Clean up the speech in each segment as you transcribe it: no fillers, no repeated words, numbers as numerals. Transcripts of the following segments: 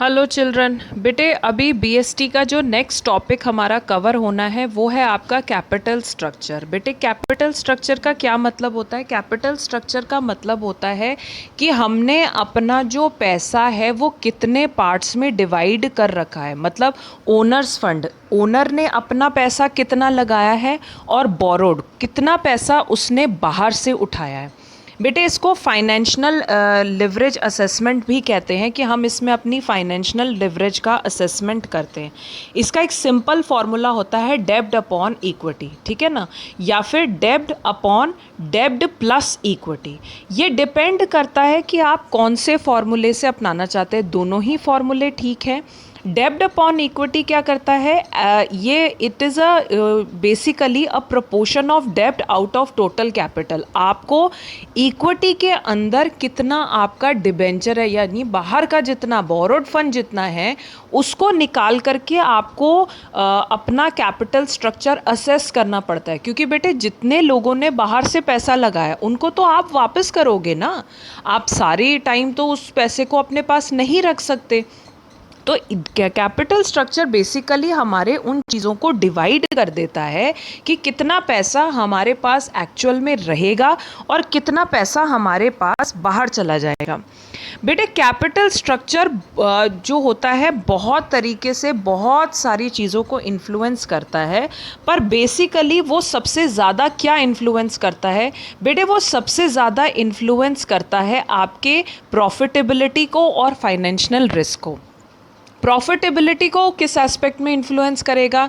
Hello children. बेटे अभी BST का जो नेक्स्ट टॉपिक हमारा कवर होना है वो है आपका कैपिटल स्ट्रक्चर। बेटे कैपिटल स्ट्रक्चर का क्या मतलब होता है? कैपिटल स्ट्रक्चर का मतलब होता है कि हमने अपना जो पैसा है वो कितने पार्ट्स में डिवाइड कर रखा है। मतलब ओनर्स फंड, ओनर ने अपना पैसा कितना लगाया है और बोरोड कितना पैसा उसने बाहर से उठाया है। बेटे इसको फाइनेंशियल लिवरेज असेसमेंट भी कहते हैं कि हम इसमें अपनी फाइनेंशियल लिवरेज का असेसमेंट करते हैं। इसका एक सिंपल फार्मूला होता है डेब्ट अपॉन इक्विटी, ठीक है ना, या फिर डेब्ट अपॉन डेब्ट प्लस इक्विटी। ये डिपेंड करता है कि आप कौन से फार्मूले से अपनाना चाहते हैं। दोनों ही फार्मूले ठीक हैं। डेब्ट अपॉन इक्विटी क्या करता है? ये it is basically a proportion of डेब्ट आउट ऑफ टोटल कैपिटल। आपको इक्विटी के अंदर कितना आपका डिबेंचर है, यानी बाहर का जितना बोरोड फंड जितना है उसको निकाल करके आपको अपना कैपिटल स्ट्रक्चर असेस करना पड़ता है। क्योंकि बेटे जितने लोगों ने बाहर से पैसा लगाया उनको तो आप वापस करोगे ना। आप सारे टाइम तो उस पैसे को अपने पास नहीं रख सकते। तो कैपिटल स्ट्रक्चर बेसिकली हमारे उन चीज़ों को डिवाइड कर देता है कि कितना पैसा हमारे पास एक्चुअल में रहेगा और कितना पैसा हमारे पास बाहर चला जाएगा। बेटे कैपिटल स्ट्रक्चर जो होता है बहुत तरीके से बहुत सारी चीज़ों को इन्फ्लुएंस करता है, पर बेसिकली वो सबसे ज़्यादा क्या इन्फ्लुएंस करता है? बेटे वो सबसे ज़्यादा इन्फ्लुएंस करता है आपके प्रॉफिटेबिलिटी को और फाइनेंशियल रिस्क को। प्रॉफिटेबिलिटी को किस एस्पेक्ट में इन्फ्लुएंस करेगा?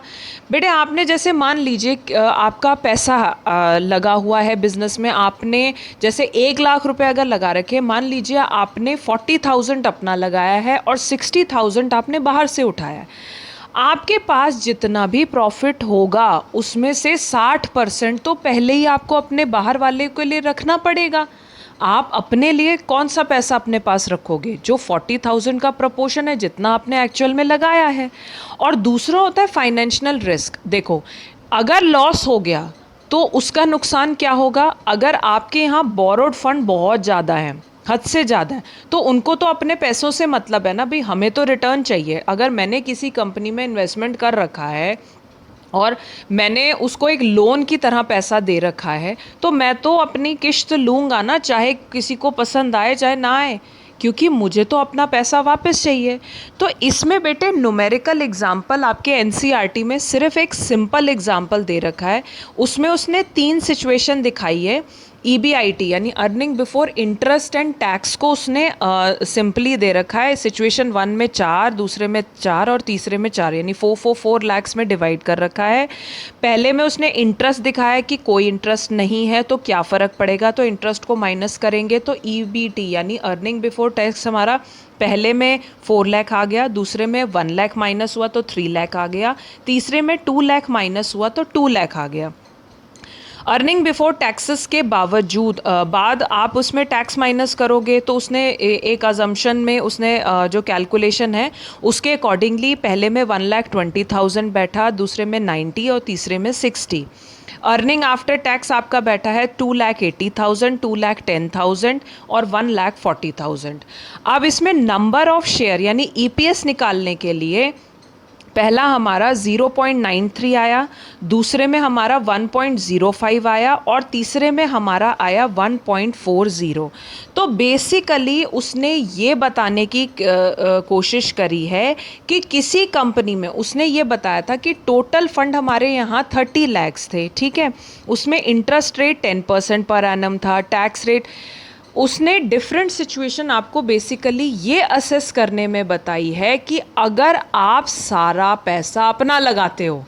बेटे आपने जैसे मान लीजिए आपका पैसा लगा हुआ है बिजनेस में। आपने जैसे 1 लाख रुपए अगर लगा रखे, मान लीजिए आपने 40,000 अपना लगाया है और 60,000 आपने बाहर से उठाया है। आपके पास जितना भी प्रॉफिट होगा उसमें से 60% तो पहले ही आपको अपने बाहर वाले के लिए रखना पड़ेगा। आप अपने लिए कौन सा पैसा अपने पास रखोगे? जो 40,000 का प्रपोर्शन है जितना आपने एक्चुअल में लगाया है। और दूसरा होता है फाइनेंशियल रिस्क। देखो अगर लॉस हो गया तो उसका नुकसान क्या होगा? अगर आपके यहाँ बोरोड फंड बहुत ज़्यादा है, हद से ज़्यादा है, तो उनको तो अपने पैसों से मतलब है ना भाई, हमें तो रिटर्न चाहिए। अगर मैंने किसी कंपनी में इन्वेस्टमेंट कर रखा है और मैंने उसको एक लोन की तरह पैसा दे रखा है तो मैं तो अपनी किश्त लूँगा ना, चाहे किसी को पसंद आए चाहे ना आए, क्योंकि मुझे तो अपना पैसा वापस चाहिए। तो इसमें बेटे न्यूमेरिकल एग्जाम्पल आपके एनसीईआरटी में सिर्फ एक सिंपल एग्जाम्पल दे रखा है। उसमें उसने 3 सिचुएशन दिखाई है। ईबीआईटी यानी earning before interest and tax को उसने सिंपली दे रखा है। सिचुएशन 1 में 4, दूसरे में 4 और तीसरे में 4, यानी 4 लाख्स में डिवाइड कर रखा है। पहले में उसने इंटरेस्ट दिखाया कि कोई इंटरेस्ट नहीं है तो क्या फ़र्क पड़ेगा, तो इंटरेस्ट को माइनस करेंगे तो ईबीटी यानी अर्निंग बिफोर टैक्स हमारा पहले में 4 लाख आ गया, दूसरे में 1 लाख माइनस हुआ तो 3 लाख आ गया, तीसरे में 2 लाख माइनस हुआ तो 2 लाख आ गया। अर्निंग बिफोर टैक्सेस के बावजूद बाद आप उसमें टैक्स माइनस करोगे तो उसने एक अजम्पशन में उसने जो कैलकुलेशन है उसके अकॉर्डिंगली पहले में 1,20,000 बैठा, दूसरे में 90 और तीसरे में 60। अर्निंग आफ्टर टैक्स आपका बैठा है 2,80,000, 2,10,000 और 1,40,000। अब इसमें नंबर ऑफ शेयर यानी ईपीएस निकालने के लिए पहला हमारा 0.93 आया, दूसरे में हमारा 1.05 आया और तीसरे में हमारा आया 1.40। तो बेसिकली उसने ये बताने की कोशिश करी है कि किसी कंपनी में उसने ये बताया था कि टोटल फंड हमारे यहाँ 30 लाख्स थे, ठीक है, उसमें इंटरेस्ट रेट 10% पर एनम था, टैक्स रेट। उसने डिफरेंट सिचुएशन आपको बेसिकली ये असेस करने में बताई है कि अगर आप सारा पैसा अपना लगाते हो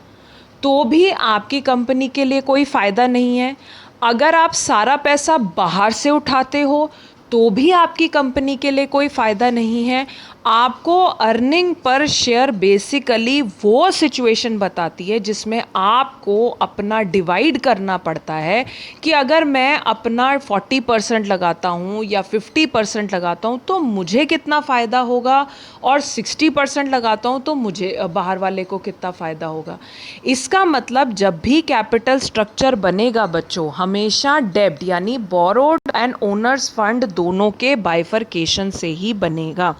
तो भी आपकी कंपनी के लिए कोई फ़ायदा नहीं है। अगर आप सारा पैसा बाहर से उठाते हो तो भी आपकी कंपनी के लिए कोई फ़ायदा नहीं है। आपको अर्निंग पर शेयर बेसिकली वो सिचुएशन बताती है जिसमें आपको अपना डिवाइड करना पड़ता है कि अगर मैं अपना 40% लगाता हूँ या 50% लगाता हूँ तो मुझे कितना फ़ायदा होगा और 60% लगाता हूँ तो मुझे बाहर वाले को कितना फ़ायदा होगा। इसका मतलब जब भी कैपिटल स्ट्रक्चर बनेगा बच्चों, हमेशा डेब्ट यानी बोरोड एंड ओनर्स फंड दोनों के बाइफरकेशन से ही बनेगा।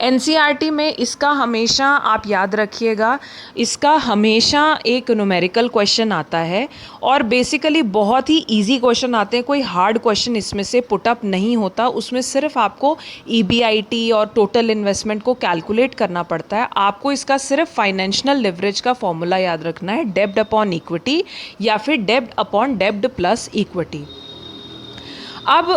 एनसीईआरटी में इसका हमेशा आप याद रखिएगा, इसका हमेशा एक न्यूमेरिकल क्वेश्चन आता है और बेसिकली बहुत ही इजी क्वेश्चन आते हैं, कोई हार्ड क्वेश्चन इसमें से पुट अप नहीं होता। उसमें सिर्फ आपको ईबीआईटी और टोटल इन्वेस्टमेंट को कैलकुलेट करना पड़ता है। आपको इसका सिर्फ फाइनेंशियल लिवरेज का फॉर्मूला याद रखना है, डेब्ट अपॉन इक्विटी या फिर डेब्ट अपॉन डेब्ट प्लस इक्विटी। अब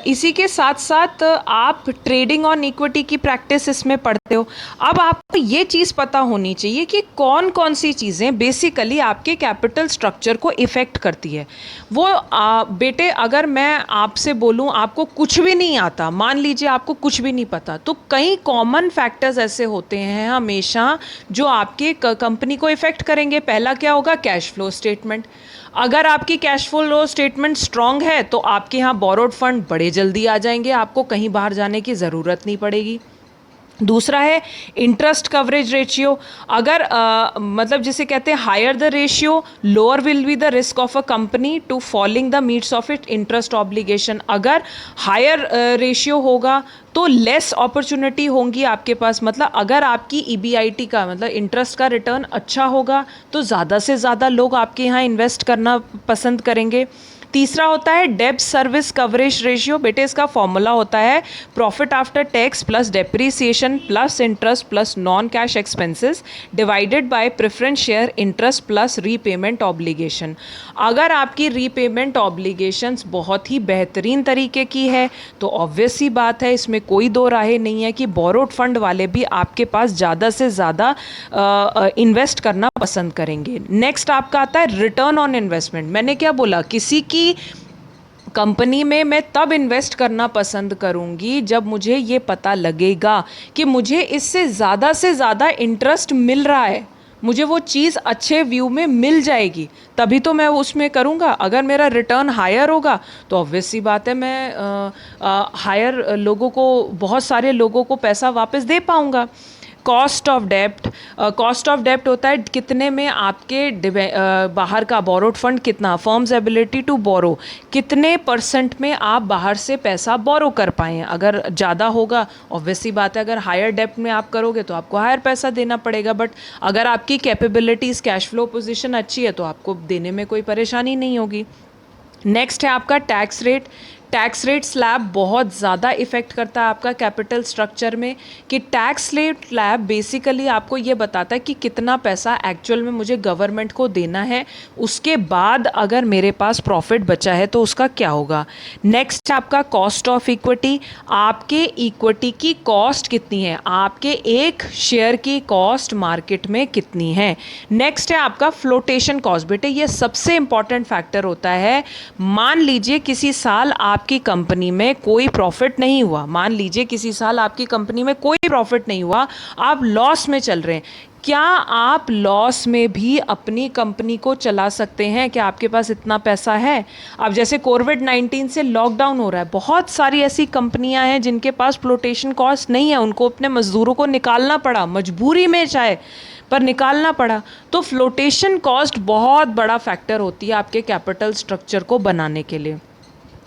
इसी के साथ साथ आप ट्रेडिंग ऑन इक्विटी की प्रैक्टिस इसमें पढ़ते हो। अब आपको ये चीज़ पता होनी चाहिए कि कौन कौन सी चीज़ें बेसिकली आपके कैपिटल स्ट्रक्चर को इफ़ेक्ट करती है। वो बेटे अगर मैं आपसे बोलूँ आपको कुछ भी नहीं आता, मान लीजिए आपको कुछ भी नहीं पता, तो कई कॉमन फैक्टर्स ऐसे होते हैं हमेशा जो आपके कंपनी को इफ़ेक्ट करेंगे। पहला क्या होगा? Cash flow statement. अगर आपकी कैश फ्लो स्टेटमेंट स्ट्रांग है तो आपके यहाँ बोरोड फंड बड़े जल्दी आ जाएंगे, आपको कहीं बाहर जाने की ज़रूरत नहीं पड़ेगी। दूसरा है इंटरेस्ट कवरेज रेशियो। अगर मतलब जिसे कहते हैं higher the ratio lower will be the risk of a company to falling the meets of it interest obligation. अगर हायर रेशियो होगा तो लेस अपॉर्चुनिटी होंगी आपके पास। मतलब अगर आपकी ईबीआईटी का मतलब इंटरेस्ट का रिटर्न अच्छा होगा तो ज़्यादा से ज़्यादा लोग आपके यहाँ इन्वेस्ट करना पसंद करेंगे। तीसरा होता है डेब्ट सर्विस कवरेज रेशियो। बेटे इसका फॉर्मूला होता है profit after tax plus depreciation plus interest plus non cash expenses divided by preference share interest plus repayment obligation. अगर आपकी रीपेमेंट ऑब्लिगेशंस बहुत ही बेहतरीन तरीके की है तो ऑब्वियस सी बात है, इसमें कोई दो राहें नहीं है कि बोरोड फंड वाले भी आपके पास ज़्यादा से ज़्यादा इन्वेस्ट करना पसंद करेंगे। नेक्स्ट आपका आता है रिटर्न ऑन इन्वेस्टमेंट। मैंने क्या बोला, किसी की कंपनी में मैं तब इन्वेस्ट करना पसंद करूंगी जब मुझे ये पता लगेगा कि मुझे इससे ज़्यादा से ज़्यादा इंटरेस्ट मिल रहा है, मुझे वो चीज़ अच्छे व्यू में मिल जाएगी, तभी तो मैं उसमें करूँगा। अगर मेरा रिटर्न हायर होगा तो ऑब्वियस सी बात है मैं हायर लोगों को, बहुत सारे लोगों को पैसा वापस दे पाऊँगा। Cost of dept, cost of डेप्ट होता है कितने में आपके बाहर का बोरोड फंड कितना, फर्म्स एबिलिटी टू बोरो, कितने % में आप बाहर से पैसा बोरो कर पाएँ। अगर ज़्यादा होगा ऑब्वियसली बात है, अगर हायर डेप्ट में आप करोगे तो आपको हायर पैसा देना पड़ेगा, बट अगर आपकी कैपेबिलिटीज़ कैश फ्लो पोजीशन अच्छी है तो आपको देने में कोई परेशानी नहीं होगी। नेक्स्ट है आपका tax rate. Tax rate slab बहुत ज़्यादा इफ़ेक्ट करता है आपका कैपिटल स्ट्रक्चर में, कि टैक्स रेट स्लैब बेसिकली आपको ये बताता है कि कितना पैसा एक्चुअल में मुझे गवर्नमेंट को देना है, उसके बाद अगर मेरे पास प्रॉफिट बचा है तो उसका क्या होगा। नेक्स्ट आपका कॉस्ट ऑफ इक्विटी, आपके इक्विटी की कॉस्ट कितनी है, आपके एक शेयर की कॉस्ट मार्केट में कितनी है। नेक्स्ट है आपका फ्लोटेशन कॉस्ट। बेटे ये सबसे इंपॉर्टेंट फैक्टर होता है। मान लीजिए किसी साल आपकी कंपनी में कोई प्रॉफिट नहीं हुआ, मान लीजिए किसी साल आपकी कंपनी में कोई प्रॉफिट नहीं हुआ, आप लॉस में चल रहे हैं, क्या आप लॉस में भी अपनी कंपनी को चला सकते हैं? क्या आपके पास इतना पैसा है? अब जैसे कोविड-19 से लॉकडाउन हो रहा है, बहुत सारी ऐसी कंपनियां हैं जिनके पास फ्लोटेशन कॉस्ट नहीं है, उनको अपने मजदूरों को निकालना पड़ा, मजबूरी में चाहे पर निकालना पड़ा। तो फ्लोटेशन कॉस्ट बहुत बड़ा फैक्टर होती है आपके कैपिटल स्ट्रक्चर को बनाने के लिए।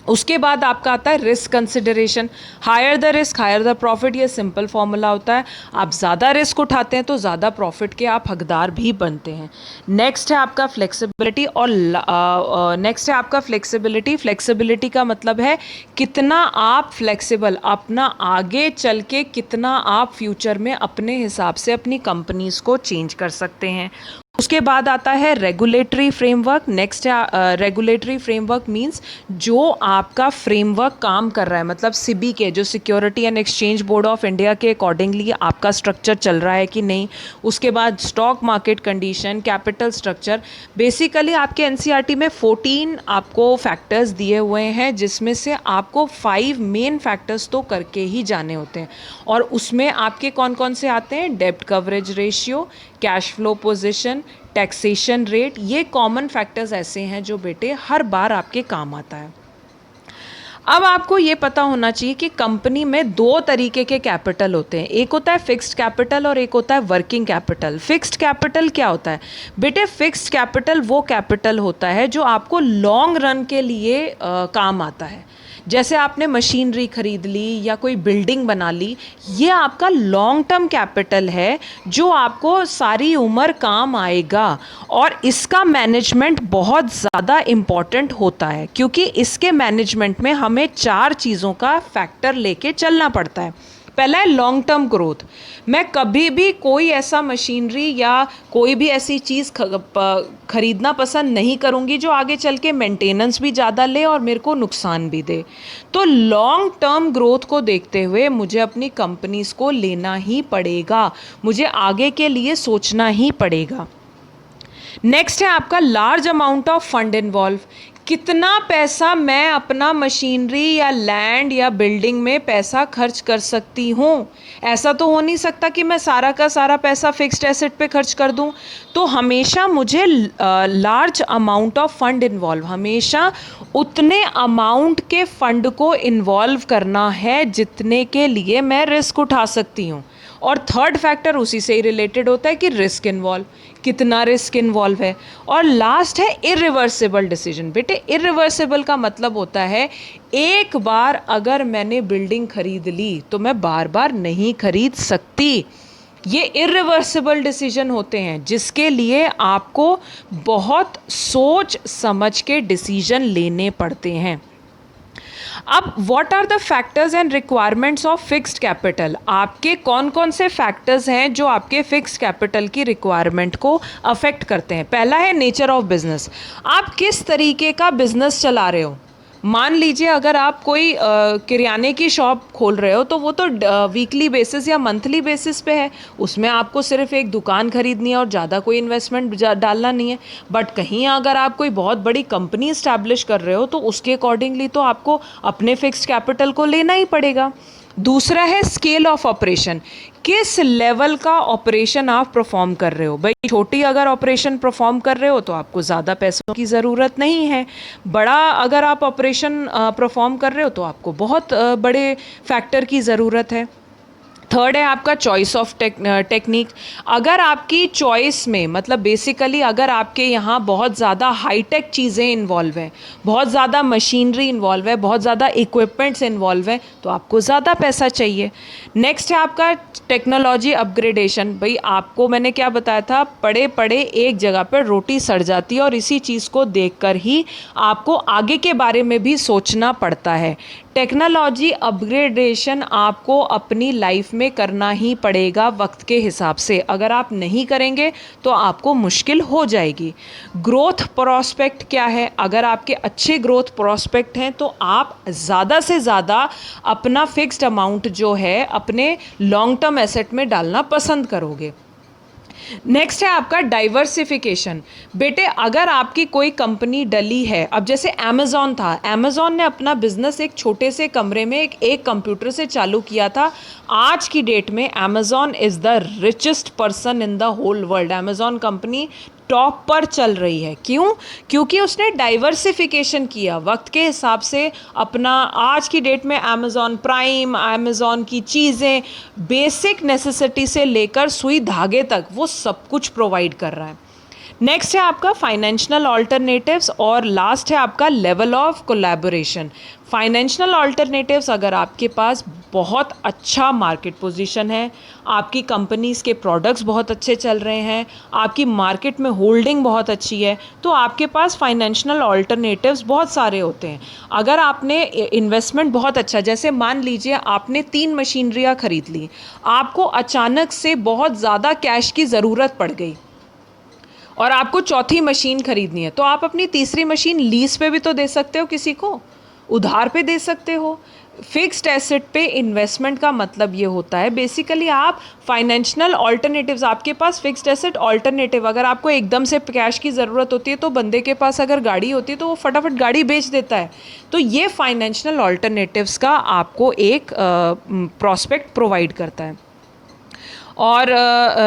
उसके बाद आपका आता है risk consideration. Higher the risk higher the profit, ये सिंपल फॉर्मूला होता है। आप ज़्यादा रिस्क उठाते हैं तो ज़्यादा प्रॉफिट के आप हकदार भी बनते हैं। नेक्स्ट है आपका फ्लेक्सिबिलिटी, और नेक्स्ट है आपका फ्लेक्सिबिलिटी। फ्लेक्सिबिलिटी का मतलब है कितना आप फ्लेक्सिबल, अपना आगे चल के कितना आप फ्यूचर में अपने हिसाब से अपनी कंपनीज़ को चेंज कर सकते हैं। उसके बाद आता है रेगुलेटरी फ्रेमवर्क। नेक्स्ट है रेगुलेटरी फ्रेमवर्क मींस जो आपका फ्रेमवर्क काम कर रहा है, मतलब सिबी के जो security and exchange board of India के अकॉर्डिंगली आपका स्ट्रक्चर चल रहा है कि नहीं। उसके बाद stock market condition, capital structure. Basically आपके एनसीईआरटी में 14 आपको फैक्टर्स दिए हुए हैं, जिसमें से आपको 5 मेन फैक्टर्स तो करके ही जाने होते हैं, और उसमें आपके कौन कौन से आते हैं? डेब्ट coverage ratio, cash flow position, taxation rate. ये कॉमन फैक्टर्स ऐसे हैं जो बेटे हर बार आपके काम आता है। अब आपको ये पता होना चाहिए कि कंपनी में 2 तरीके के कैपिटल होते हैं, एक होता है फिक्स्ड कैपिटल और एक होता है वर्किंग कैपिटल। फिक्स्ड कैपिटल क्या होता है? बेटे फिक्स्ड कैपिटल वो कैपिटल होता है जो आपको लॉन्ग रन के लिए काम आता है। जैसे आपने मशीनरी खरीद ली या कोई बिल्डिंग बना ली, ये आपका लॉन्ग टर्म कैपिटल है जो आपको सारी उम्र काम आएगा। और इसका मैनेजमेंट बहुत ज़्यादा इम्पॉर्टेंट होता है, क्योंकि इसके मैनेजमेंट में हमें 4 चीज़ों का फैक्टर लेके चलना पड़ता है। पहला है लॉन्ग टर्म ग्रोथ। मैं कभी भी कोई ऐसा मशीनरी या कोई भी ऐसी चीज़ खरीदना पसंद नहीं करूँगी जो आगे चल के मेंटेनेंस भी ज़्यादा ले और मेरे को नुकसान भी दे। तो लॉन्ग टर्म ग्रोथ को देखते हुए मुझे अपनी कंपनीज़ को लेना ही पड़ेगा, मुझे आगे के लिए सोचना ही पड़ेगा। नेक्स्ट है आपका large amount of fund involve. कितना पैसा मैं अपना मशीनरी या लैंड या बिल्डिंग में पैसा खर्च कर सकती हूँ। ऐसा तो हो नहीं सकता कि मैं सारा का सारा पैसा फिक्स्ड एसेट पे खर्च कर दूँ। तो हमेशा मुझे large amount of fund involve, हमेशा उतने अमाउंट के फंड को इन्वॉल्व करना है जितने के लिए मैं रिस्क उठा सकती हूँ। और थर्ड फैक्टर उसी से ही रिलेटेड होता है कि रिस्क इन्वॉल्व, कितना रिस्क इन्वॉल्व है। और लास्ट है इरिवर्सिबल डिसीजन। बेटे इरिवर्सिबल का मतलब होता है एक बार अगर मैंने बिल्डिंग खरीद ली तो मैं बार बार नहीं खरीद सकती। ये इरिवर्सिबल डिसीजन होते हैं जिसके लिए आपको बहुत सोच समझ के डिसीजन लेने पड़ते हैं। अब what are the factors and requirements of fixed capital. आपके कौन कौन से फैक्टर्स हैं जो आपके फिक्स्ड कैपिटल की रिक्वायरमेंट को अफेक्ट करते हैं। पहला है नेचर ऑफ बिजनेस। आप किस तरीके का बिजनेस चला रहे हो। मान लीजिए अगर आप कोई किराने की शॉप खोल रहे हो तो वो तो वीकली बेसिस या मंथली बेसिस पे है, उसमें आपको सिर्फ एक दुकान खरीदनी है और ज़्यादा कोई इन्वेस्टमेंट डालना नहीं है। बट कहीं अगर आप कोई बहुत बड़ी कंपनी इस्टेब्लिश कर रहे हो तो उसके अकॉर्डिंगली तो आपको अपने फिक्स्ड कैपिटल को लेना ही पड़ेगा। दूसरा है स्केल ऑफ ऑपरेशन। किस लेवल का ऑपरेशन आप परफॉर्म कर रहे हो। भाई छोटी अगर ऑपरेशन परफॉर्म कर रहे हो तो आपको ज़्यादा पैसों की ज़रूरत नहीं है। बड़ा अगर आप ऑपरेशन परफॉर्म कर रहे हो तो आपको बहुत बड़े फैक्टर की ज़रूरत है। थर्ड है आपका चॉइस ऑफ टेक्निक। अगर आपकी चॉइस में मतलब बेसिकली अगर आपके यहाँ बहुत ज़्यादा हाईटेक चीज़ें इन्वॉल्व हैं, बहुत ज़्यादा मशीनरी इन्वॉल्व है, बहुत ज़्यादा इक्विपमेंट्स इन्वॉल्व हैं, तो आपको ज़्यादा पैसा चाहिए। नेक्स्ट है आपका टेक्नोलॉजी अपग्रेडेशन। भाई आपको मैंने क्या बताया था, पड़े पड़े एक जगह पर रोटी सड़ जाती है और इसी चीज़ को देखकर ही आपको आगे के बारे में भी सोचना पड़ता है। टेक्नोलॉजी अपग्रेडेशन आपको अपनी लाइफ में करना ही पड़ेगा वक्त के हिसाब से। अगर आप नहीं करेंगे तो आपको मुश्किल हो जाएगी। ग्रोथ प्रोस्पेक्ट क्या है। अगर आपके अच्छे ग्रोथ प्रोस्पेक्ट हैं तो आप ज़्यादा से ज़्यादा अपना फिक्स्ड अमाउंट जो है अपने लॉन्ग टर्म एसेट में डालना पसंद करोगे। नेक्स्ट है आपका डाइवर्सिफिकेशन। बेटे अगर आपकी कोई कंपनी डली है, अब जैसे अमेज़ॉन था, अमेज़ॉन ने अपना बिजनेस एक छोटे से कमरे में एक कंप्यूटर से चालू किया था। आज की डेट में Amazon is the richest person in the whole world. Amazon company top पर चल रही है। क्यों? क्योंकि उसने डाइवर्सिफिकेशन किया वक्त के हिसाब से अपना। आज की डेट में अमेज़ॉन प्राइम, अमेज़ॉन की चीज़ें बेसिक नेसेसिटी से लेकर सुई धागे तक वो सब कुछ प्रोवाइड कर रहा है। नेक्स्ट है आपका फाइनेंशियल ऑल्टरनेटिव्स और लास्ट है आपका level of collaboration. Financial alternatives अगर आपके पास बहुत अच्छा मार्केट पोजीशन है, आपकी कंपनीज़ के प्रोडक्ट्स बहुत अच्छे चल रहे हैं, आपकी मार्केट में होल्डिंग बहुत अच्छी है, तो आपके पास फाइनेंशियल ऑल्टरनेटिव्स बहुत सारे होते हैं। अगर आपने इन्वेस्टमेंट बहुत अच्छा, जैसे मान लीजिए आपने 3 मशीनरियाँ खरीद ली, आपको अचानक से बहुत ज़्यादा कैश की ज़रूरत पड़ गई और आपको चौथी मशीन खरीदनी है, तो आप अपनी तीसरी मशीन लीज पे भी तो दे सकते हो, किसी को उधार पे दे सकते हो। फिक्स्ड एसेट पे इन्वेस्टमेंट का मतलब ये होता है बेसिकली आप फाइनेंशियल ऑल्टरनेटिव्स, आपके पास फिक्स्ड एसेट ऑल्टरनेटिव। अगर आपको एकदम से कैश की ज़रूरत होती है तो बंदे के पास अगर गाड़ी होती है तो वो फटाफट गाड़ी बेच देता है। तो ये फाइनेंशियल ऑल्टरनेटिव्स का आपको एक प्रॉस्पेक्ट प्रोवाइड करता है। और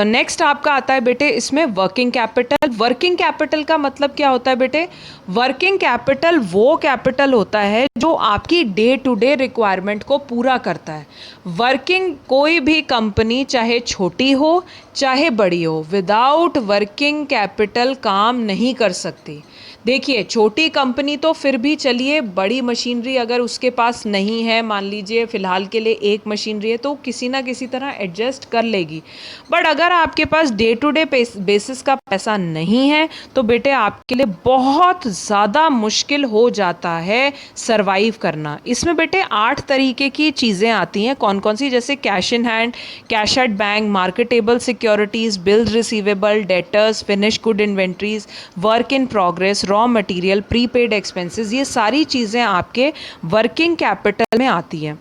नेक्स्ट आपका आता है बेटे इसमें वर्किंग कैपिटल। वर्किंग कैपिटल का मतलब क्या होता है बेटे? वर्किंग कैपिटल वो कैपिटल होता है जो आपकी डे टू डे रिक्वायरमेंट को पूरा करता है। वर्किंग कोई भी कंपनी चाहे छोटी हो चाहे बड़ी हो, विदाउट वर्किंग कैपिटल काम नहीं कर सकती। देखिए छोटी कंपनी तो फिर भी चलिए, बड़ी मशीनरी अगर उसके पास नहीं है, मान लीजिए फ़िलहाल के लिए एक मशीनरी है, तो किसी ना किसी तरह एडजस्ट कर लेगी। बट अगर आपके पास डे टू डे बेसिस का पैसा नहीं है तो बेटे आपके लिए बहुत ज़्यादा मुश्किल हो जाता है सरवाइव करना। इसमें बेटे 8 तरीके की चीज़ें आती हैं। कौन कौन सी? जैसे cash in hand, cash at bank, marketable securities, bills receivable, debtors, finish good inventories, work in progress, raw material, prepaid expenses, ये सारी चीज़ें आपके वर्किंग कैपिटल में आती हैं।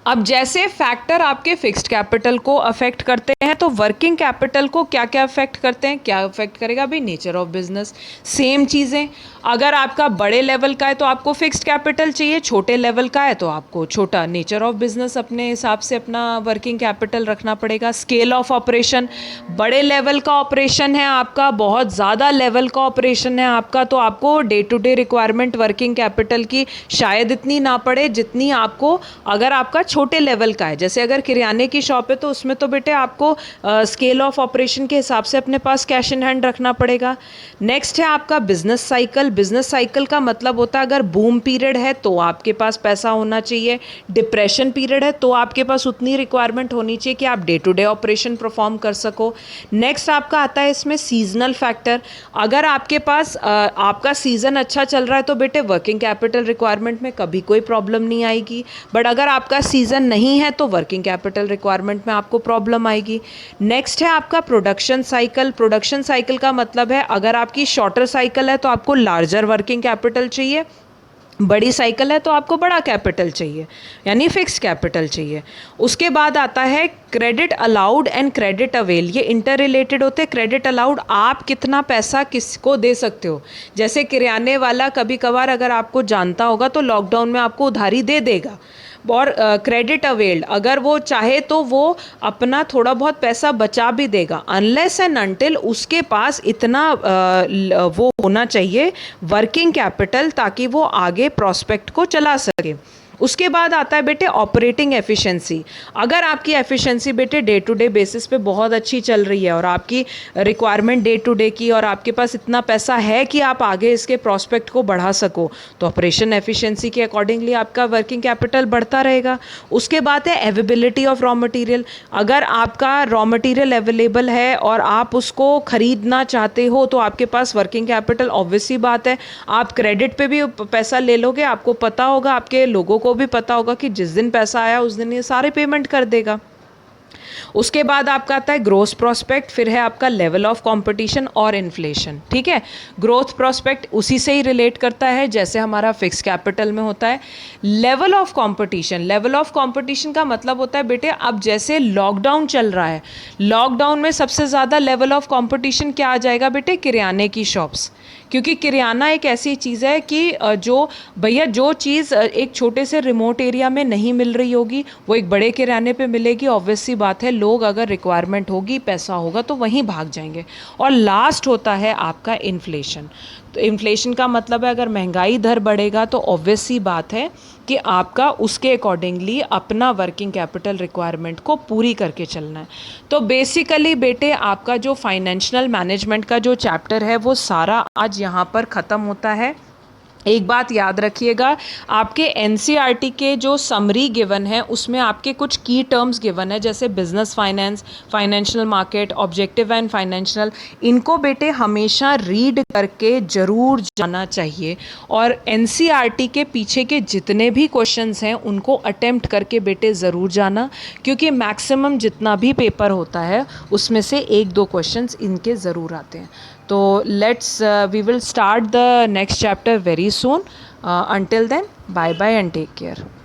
अब जैसे फैक्टर आपके फिक्स्ड कैपिटल को अफेक्ट करते हैं, तो वर्किंग कैपिटल को क्या क्या अफेक्ट करते हैं? क्या अफेक्ट करेगा भाई? Nature of business. सेम चीज़ें, अगर आपका बड़े लेवल का है तो आपको फिक्स्ड कैपिटल चाहिए, छोटे लेवल का है तो आपको छोटा नेचर ऑफ बिजनेस अपने हिसाब से अपना वर्किंग कैपिटल रखना पड़ेगा। स्केल ऑफ ऑपरेशन, बड़े लेवल का ऑपरेशन है आपका, बहुत ज़्यादा लेवल का ऑपरेशन है आपका, तो आपको day to day requirement working capital की शायद इतनी ना पड़े जितनी आपको अगर आपका छोटे लेवल का है। जैसे अगर किराने की शॉप है तो उसमें तो बेटे आपको स्केल ऑफ ऑपरेशन के हिसाब से अपने पास कैश इन हैंड रखना पड़ेगा। नेक्स्ट है आपका बिजनेस साइकिल। बिजनेस साइकिल का मतलब होता है अगर बूम पीरियड है तो आपके पास पैसा होना चाहिए, डिप्रेशन पीरियड है तो आपके पास उतनी रिक्वायरमेंट होनी चाहिए कि आप day to day operation perform कर सको। नेक्स्ट आपका आता है इसमें सीजनल फैक्टर। अगर आपके पास आपका सीज़न अच्छा चल रहा है तो बेटे वर्किंग कैपिटल रिक्वायरमेंट में कभी कोई प्रॉब्लम नहीं आएगी। बट अगर आपका सीज़न नहीं है तो वर्किंग कैपिटल रिक्वायरमेंट में आपको प्रॉब्लम आएगी। नेक्स्ट है आपका प्रोडक्शन साइकिल। प्रोडक्शन साइकिल का मतलब है अगर आपकी शॉर्टर साइकिल है तो आपको लार्जर वर्किंग कैपिटल चाहिए, बड़ी साइकिल है तो आपको बड़ा कैपिटल चाहिए, यानी फिक्स कैपिटल चाहिए। उसके बाद आता है credit allowed and credit avail. ये इंटर रिलेटेड होते हैं। क्रेडिट अलाउड, आप कितना पैसा किसको दे सकते हो। जैसे किराने वाला कभी कभार अगर आपको जानता होगा तो लॉकडाउन में आपको उधारी दे देगा। और क्रेडिट अवेल्ड, अगर वो चाहे तो वो अपना थोड़ा बहुत पैसा बचा भी देगा, अनलेस एंड अनटिल उसके पास इतना वो होना चाहिए वर्किंग कैपिटल ताकि वो आगे प्रोस्पेक्ट को चला सके। उसके बाद आता है बेटे ऑपरेटिंग एफिशिएंसी। अगर आपकी एफिशिएंसी बेटे डे टू डे बेसिस पे बहुत अच्छी चल रही है और आपकी रिक्वायरमेंट डे टू डे की और आपके पास इतना पैसा है कि आप आगे इसके प्रोस्पेक्ट को बढ़ा सको, तो ऑपरेशन एफिशिएंसी के अकॉर्डिंगली आपका वर्किंग कैपिटल बढ़ता रहेगा। उसके बाद है अवेलेबिलिटी ऑफ रॉ मटेरियल। अगर आपका रॉ मटेरियल अवेलेबल है और आप उसको खरीदना चाहते हो तो आपके पास वर्किंग कैपिटल, ऑब्वियस सी बात है, आप क्रेडिट पे भी पैसा ले लोगे। आपको पता होगा, आपके लोगों को भी पता होगा कि जिस दिन पैसा आया उस दिन ये सारे पेमेंट कर देगा। उसके बाद आपका आता है ग्रोथ प्रोस्पेक्ट, फिर है आपका लेवल ऑफ कंपटीशन और इन्फ्लेशन। ठीक है, ग्रोथ प्रोस्पेक्ट उसी से ही रिलेट करता है जैसे हमारा फिक्स कैपिटल में होता है। Level of competition, level of competition का मतलब होता है बेटे अब जैसे लॉकडाउन चल रहा है, लॉकडाउन में सबसे ज़्यादा लेवल ऑफ कंपटीशन क्या आ जाएगा बेटे? किराने की शॉप्स। क्योंकि किराना एक ऐसी चीज़ है कि जो भैया जो चीज़ एक छोटे से रिमोट एरिया में नहीं मिल रही होगी वो एक बड़े किराने पे मिलेगी। ऑब्वियस सी बात है, लोग अगर रिक्वायरमेंट होगी, पैसा होगा तो वहीं भाग जाएंगे। और लास्ट होता है आपका इन्फ्लेशन। तो इन्फ्लेशन का मतलब है अगर महंगाई दर बढ़ेगा तो ऑब्वियस सी बात है कि आपका उसके अकॉर्डिंगली अपना वर्किंग कैपिटल रिक्वायरमेंट को पूरी करके चलना है। तो बेसिकली बेटे आपका जो फाइनेंशियल मैनेजमेंट का जो चैप्टर है वो सारा आज यहाँ पर ख़त्म होता है। एक बात याद रखिएगा, आपके एनसीईआरटी के जो समरी गिवन है उसमें आपके कुछ की टर्म्स गिवन है, जैसे business finance, financial market, objective and financial. इनको बेटे हमेशा रीड करके ज़रूर जाना चाहिए और एनसीईआरटी के पीछे के जितने भी क्वेश्चंस हैं उनको अटेम्प्ट करके बेटे ज़रूर जाना, क्योंकि मैक्सिमम जितना भी पेपर होता है उसमें से 1-2 क्वेश्चंस इनके ज़रूर आते हैं। तो we will start the next chapter very soon. Until then, bye bye and take care.